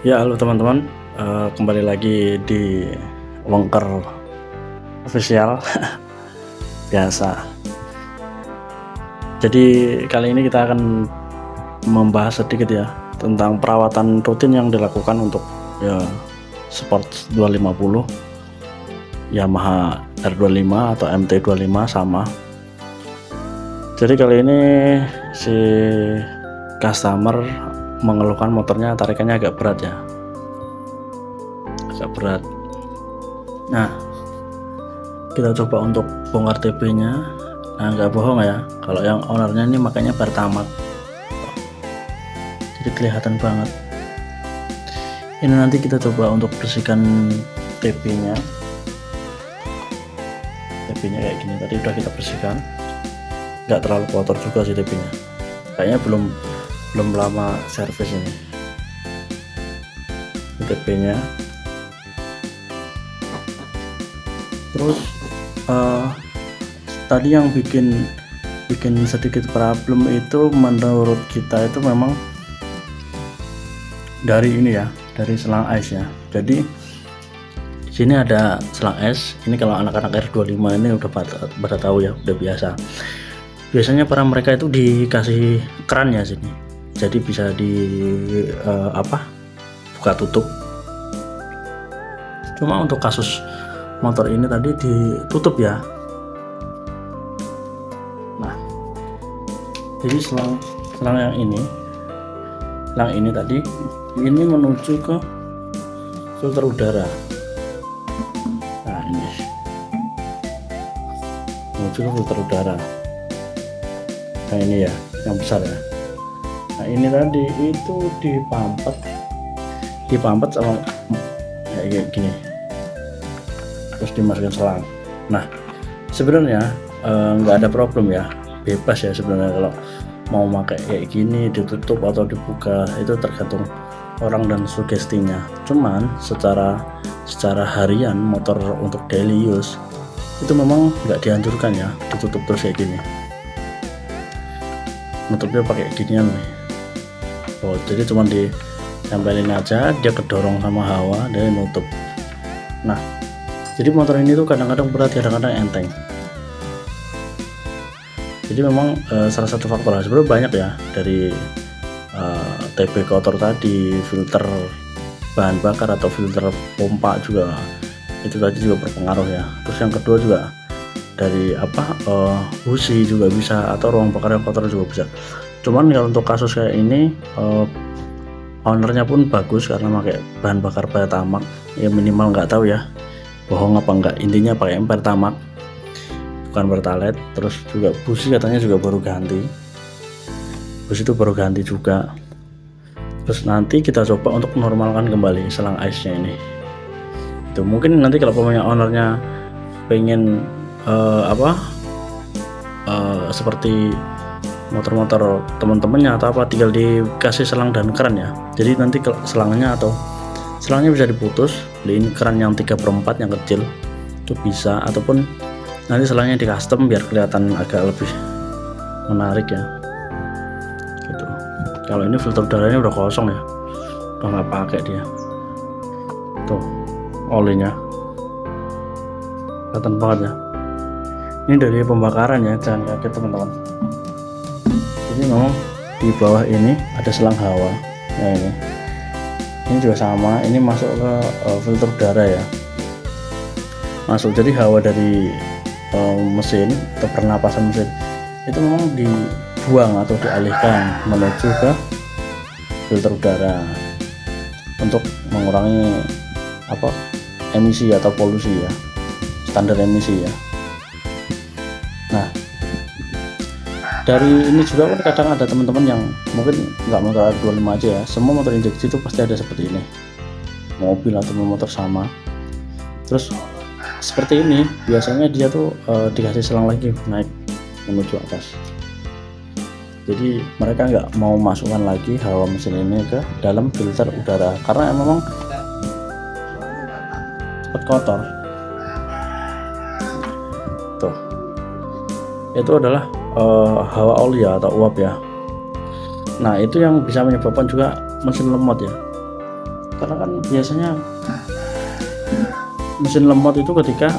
Ya, halo teman-teman, kembali lagi di Wongker Official biasa. Jadi kali ini kita akan membahas sedikit ya tentang perawatan rutin yang dilakukan untuk ya Sport 250 Yamaha R25 atau MT25 sama. Jadi kali ini si customer mengeluhkan motornya tarikannya agak berat ya, agak berat. Nah, kita coba untuk bongkar TB nya. Nah, nggak bohong ya, kalau yang ownernya ini makanya Pertamax, jadi kelihatan banget. Ini nanti kita coba untuk bersihkan TB nya. TB nya kayak gini, tadi udah kita bersihkan, nggak terlalu kotor juga sih TB nya, kayaknya belum lama servis ini. TB nya terus tadi yang bikin sedikit problem itu menurut kita itu memang dari ini ya, dari selang es ya. Jadi sini ada selang es, ini kalau anak-anak R25 ini udah pada tahu ya, udah biasa. Biasanya para mereka itu dikasih keran ya sini, jadi bisa di buka tutup. Cuma untuk kasus motor ini tadi ditutup ya. Nah, jadi selang yang ini tadi ini menuju ke filter udara. Nah, ini menuju ke filter udara. Nah, ini ya yang besar ya. Nah, ini tadi itu dipampet sama kayak gini, terus dimasukin selang. Nah, sebenarnya nggak ada problem ya, bebas ya sebenarnya kalau mau pakai kayak gini, ditutup atau dibuka itu tergantung orang dan sugestinya. Cuman secara harian motor untuk daily use itu memang nggak dianjurkan ya ditutup terus kayak gini. Nutupnya pakai ginian nih. Oh, jadi cuma ditempelin aja, dia kedorong sama hawa, dia nutup. Nah, jadi motor ini tuh kadang-kadang berat, kadang-kadang enteng. Jadi memang salah satu faktor, sebenarnya banyak ya, dari TB kotor tadi, filter bahan bakar atau filter pompa juga itu tadi juga berpengaruh ya. Terus yang kedua juga dari busi juga bisa, atau ruang bakar yang kotor juga bisa. Cuman kalau untuk kasus kayak ini ownernya pun bagus karena pakai bahan bakar Pertamax ya, minimal nggak tahu ya bohong apa enggak, intinya pakai Pertamax bukan Pertalite. Terus juga busi katanya juga baru ganti, busi itu baru ganti juga. Terus nanti kita coba untuk normalkan kembali selang ice-nya ini. Itu mungkin nanti kalau pemain ownernya pengen seperti motor-motor teman-temannya atau apa, tinggal dikasih selang dan keran ya. Jadi nanti selangnya bisa diputus, beliin keran yang 3/4 yang kecil itu bisa, ataupun nanti selangnya di custom biar kelihatan agak lebih menarik ya gitu. Kalau ini filter udaranya udah kosong ya, udah nggak pakai dia tuh, olinya kelihatan banget ya. Ini dari pembakaran ya, jangan kaget teman-teman. Jadi memang di bawah ini ada selang hawa. Nah, ini juga sama, ini masuk ke filter udara ya, masuk. Jadi hawa dari mesin atau pernapasan mesin itu memang dibuang atau dialihkan menuju ke filter udara untuk mengurangi emisi atau polusi ya, standar emisi ya. Nah, dari ini juga kan kadang ada teman-teman yang mungkin nggak motor R25 aja ya, semua motor injeksi itu pasti ada seperti ini, mobil atau motor sama. Terus seperti ini biasanya dia tuh dikasih selang lagi naik menuju atas. Jadi mereka nggak mau masukkan lagi hawa mesin ini ke dalam filter udara karena memang cepat kotor. Tuh, itu adalah hawa oli ya, atau uap ya. Nah, itu yang bisa menyebabkan juga mesin lemot ya. karena kan biasanya mesin lemot itu ketika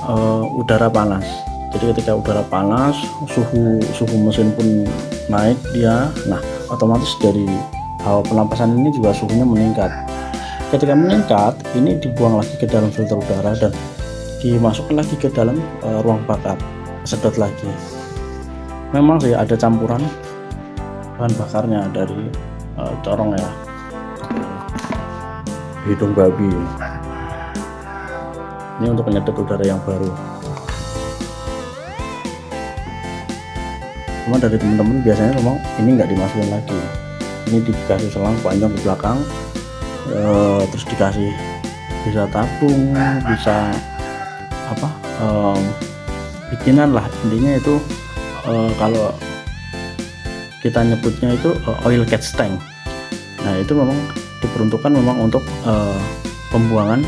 udara panas. Jadi ketika udara panas, suhu mesin pun naik dia. Nah, otomatis dari hawa penampasan ini juga suhunya meningkat. Ketika meningkat, ini dibuang lagi ke dalam filter udara dan dimasukkan lagi ke dalam ruang bakar, sedot lagi. Memang sih ada campuran bahan bakarnya dari corong ya, hidung babi. Ini untuk penyedot udara yang baru. Cuma dari teman-teman biasanya memang ini nggak dimasukin lagi, ini dikasih selang panjang ke belakang, terus dikasih bisa tabung, bisa apa, bikinan lah intinya itu. Kalau kita nyebutnya itu oil catch tank. Nah, itu memang diperuntukkan memang untuk pembuangan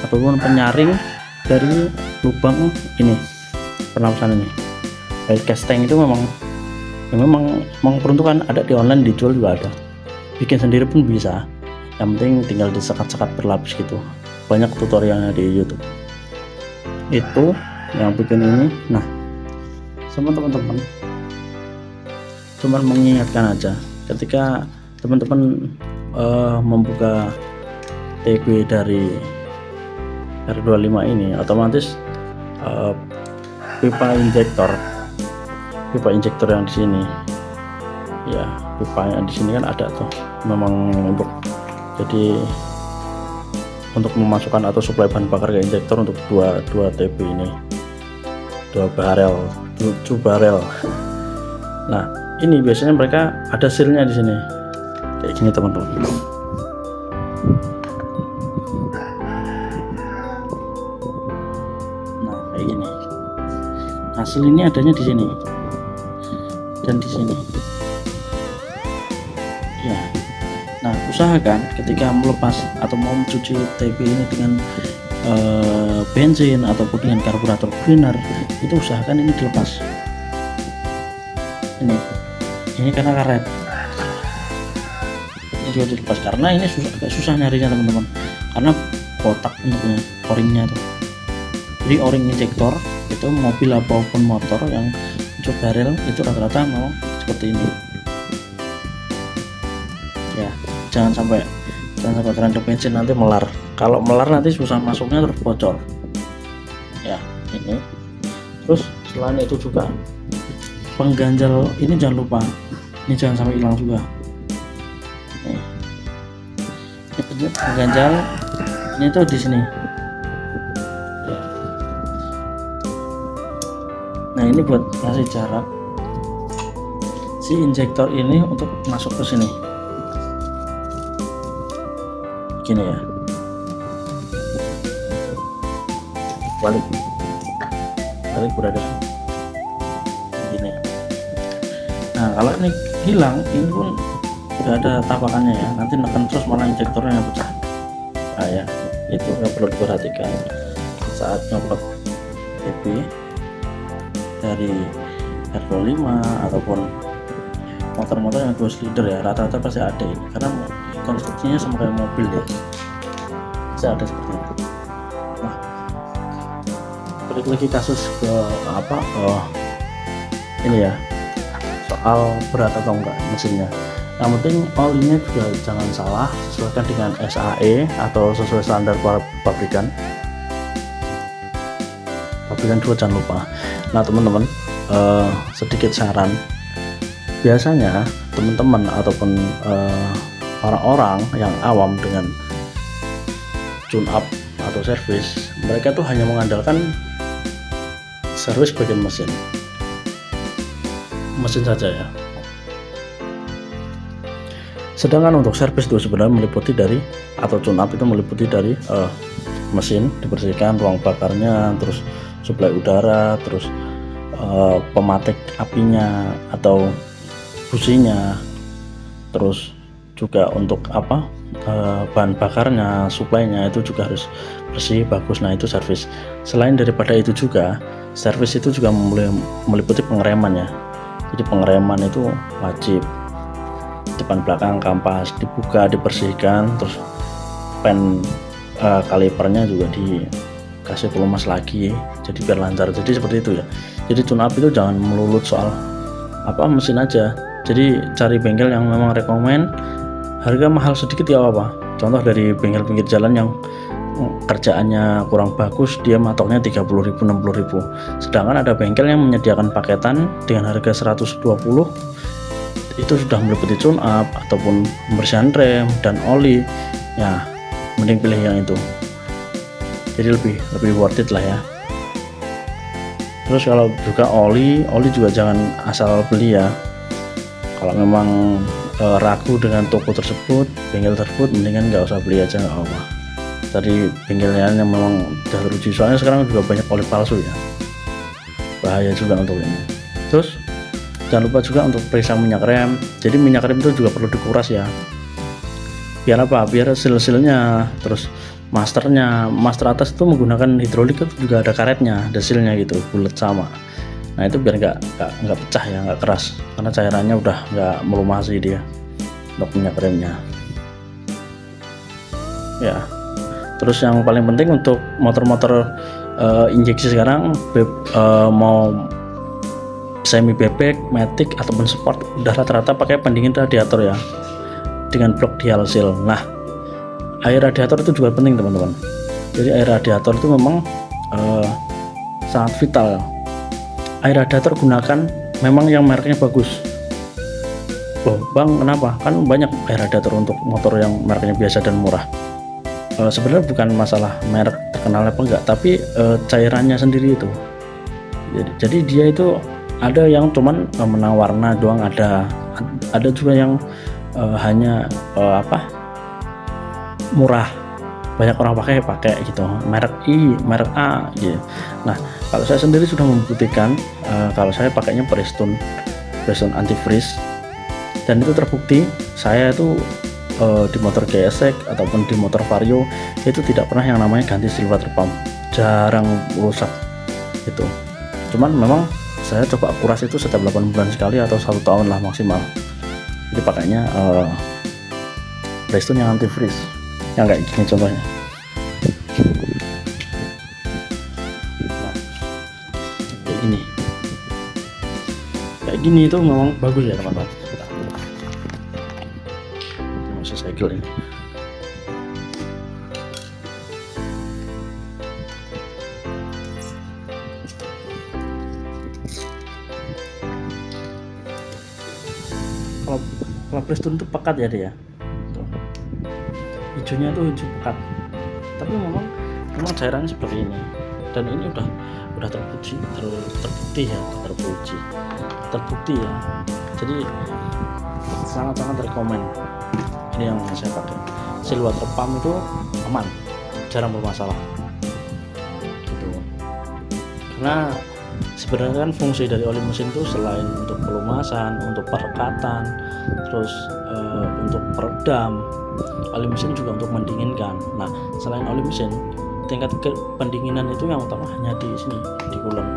ataupun penyaring dari lubang ini, pernapasan ini. Oil catch tank itu memang peruntukan, ada di online, dijual juga ada, bikin sendiri pun bisa, yang penting tinggal disekat-sekat berlapis gitu. Banyak tutorialnya di YouTube itu yang bikin ini. Nah, sama teman-teman cuman mengingatkan aja, ketika teman-teman membuka TB dari R25 ini, otomatis pipa injektor yang di sini ya, pipa yang di sini kan ada tuh, memang untuk memasukkan atau suplai bahan bakar ke injektor untuk dua TB ini, 2 barel. Nah, ini biasanya mereka ada sealnya di sini kayak gini teman-teman. Nah, kayak gini. Nah, seal ini adanya di sini dan di sini ya. Nah, usahakan ketika melepas atau mau mencuci TB ini dengan bensin ataupun dengan karburator cleaner, itu usahakan ini dilepas. Ini karena karet, ini juga dilepas karena ini agak susah nyarinya teman-teman, karena kotak bentuknya, o-ringnya tuh. Jadi o-ring injektor itu mobil apapun motor yang untuk barel itu rata-rata mau seperti ini ya. Jangan sampai terendam bensin, nanti melar. Kalau melar nanti susah masuknya, terus bocor ya. Ini terus selain itu juga pengganjal ini jangan lupa, ini jangan sampai hilang juga. Ini pengganjal ini tuh di sini. Nah, ini buat ngasih jarak si injektor ini untuk masuk ke sini gini ya, balik berada gini. Nah, kalau ini hilang, ini pun udah ada tapakannya ya, nanti neken terus malah injektornya yang pecah. Nah ya, itu yang perlu diperhatikan saat nyopot TB dari R25 ataupun motor-motor yang 2 silinder ya, rata-rata pasti ada ini, karena konstruksinya sama kayak mobil deh, bisa ada seperti itu. Nah, balik lagi kasus ke ini ya, soal berat atau enggak mesinnya. Yang penting olinya juga jangan salah, sesuaikan dengan SAE atau sesuai standar pabrikan juga jangan lupa. Nah teman-teman, sedikit saran, biasanya teman-teman ataupun orang-orang yang awam dengan tune up atau servis, mereka tuh hanya mengandalkan servis bagian mesin saja ya. Sedangkan untuk servis itu sebenarnya meliputi dari, atau tune up itu meliputi dari mesin dibersihkan, ruang bakarnya, terus suplai udara, terus pematik apinya atau businya, terus juga untuk bahan bakarnya, suplainya itu juga harus bersih, bagus. Nah, itu servis. Selain daripada itu juga, servis itu juga meliputi pengereman ya. Jadi pengereman itu wajib, depan belakang kampas dibuka, dibersihkan, terus pen kalipernya juga dikasih pelumas lagi, jadi biar lancar. Jadi seperti itu ya. Jadi tune up itu jangan melulu soal mesin aja. Jadi cari bengkel yang memang rekomen, harga mahal sedikit ya apa. Contoh dari bengkel pinggir jalan yang kerjaannya kurang bagus, dia matoknya 30.000 60.000. Sedangkan ada bengkel yang menyediakan paketan dengan harga 120, itu sudah meliputi tune up ataupun pembersihan rem dan oli. Ya, mending pilih yang itu. Jadi lebih worth it lah ya. Terus kalau juga oli juga jangan asal beli ya. Kalau memang ragu dengan toko tersebut, bengkel tersebut, mendingan nggak usah beli aja, nggak apa. Dari bengkelnya yang memang sudah teruji, soalnya sekarang juga banyak oli palsu ya, bahaya juga untuk ini. Terus jangan lupa juga untuk periksa minyak rem. Jadi minyak rem itu juga perlu dikuras ya. Biar apa? Biar seal-sealnya, terus master atas itu menggunakan hidrolik, itu juga ada karetnya, ada sealnya gitu, bulat sama. Nah itu biar nggak pecah ya, nggak keras, karena cairannya udah nggak melumasi dia untuk minyak remnya ya. Terus yang paling penting untuk motor-motor injeksi sekarang, mau semi bebek, matic ataupun sport, udah rata-rata pakai pendingin radiator ya, dengan blok dial seal. Nah air radiator itu juga penting teman-teman. Jadi air radiator itu memang sangat vital. Air radiator gunakan memang yang mereknya bagus. Oh bang, kenapa? Kan banyak air radiator untuk motor yang mereknya biasa dan murah. Sebenarnya bukan masalah merek terkenal apa enggak, tapi cairannya sendiri itu. Jadi dia itu ada yang cuman menang warna doang, ada juga yang hanya murah, banyak orang pakai gitu, merek I, merek A gitu. Nah kalau saya sendiri sudah membuktikan, kalau saya pakainya Prestone antifreeze, dan itu terbukti. Saya itu di motor GSX ataupun di motor Vario itu tidak pernah yang namanya ganti seal water pump, jarang rusak itu. Cuman memang saya coba kuras itu setiap 8 bulan sekali atau 1 tahun lah maksimal. Jadi pakainya Prestone yang antifreeze, yang kayak gini contohnya. Nah, kayak gini itu memang bagus ya teman-teman. Masih segel ini. Kalau Prestone itu pekat ya dia. Tuh. Hijaunya tuh hijau pekat. Tapi memang cairannya seperti ini. Dan ini udah terbukti ya. Jadi sangat rekomen. Ini yang saya pakai. Seal water pump itu aman, jarang bermasalah. Gitu. Karena sebenarnya kan fungsi dari oli mesin itu selain untuk pelumasan, untuk perekatan, terus untuk peredam, oli mesin juga untuk mendinginkan. Nah selain oli mesin, tingkat pendinginan itu yang utama hanya di sini, di coolant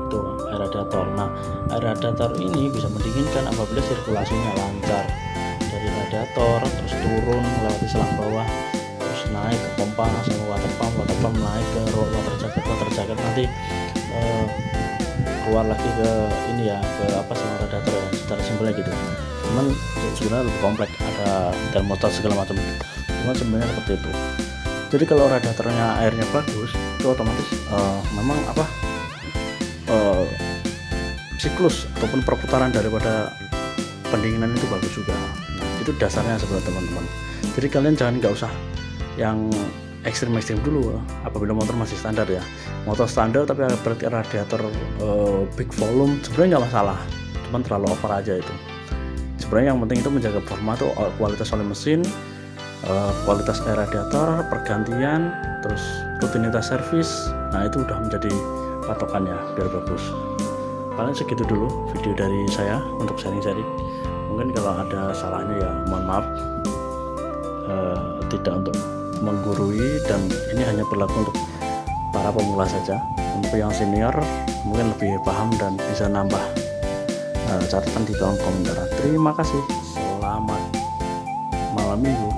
itu air radiator. Nah air radiator ini bisa mendinginkan apabila sirkulasinya lancar dari radiator, terus turun melewati selang bawah, terus naik ke pompa sama water pump naik ke water jacket nanti keluar lagi ke ini ya, ke sama radiator ya, secara simpelnya gitu. Cuman sebenarnya lebih kompleks, ada termostat segala macam. Cuman sebenarnya seperti itu. Jadi kalau radiatornya airnya bagus, itu otomatis memang siklus ataupun perputaran daripada pendinginan itu bagus juga. Nah, itu dasarnya sebenarnya teman-teman. Jadi kalian nggak usah yang ekstrim dulu apabila motor masih standar ya. Motor standar tapi berarti radiator big volume sebenarnya nggak masalah, cuman terlalu over aja itu. Sebenarnya yang penting itu menjaga performa tuh, kualitas oli mesin, kualitas air radiator, pergantian, terus rutinitas servis. Nah itu udah menjadi patokannya biar bagus. Paling segitu dulu video dari saya untuk sharing-sharing. Mungkin kalau ada salahnya ya mohon maaf, tidak untuk menggurui, dan ini hanya berlaku untuk para pemula saja. Untuk yang senior mungkin lebih paham dan bisa nambah catatan di kolom komentar. Terima kasih, selamat malam minggu.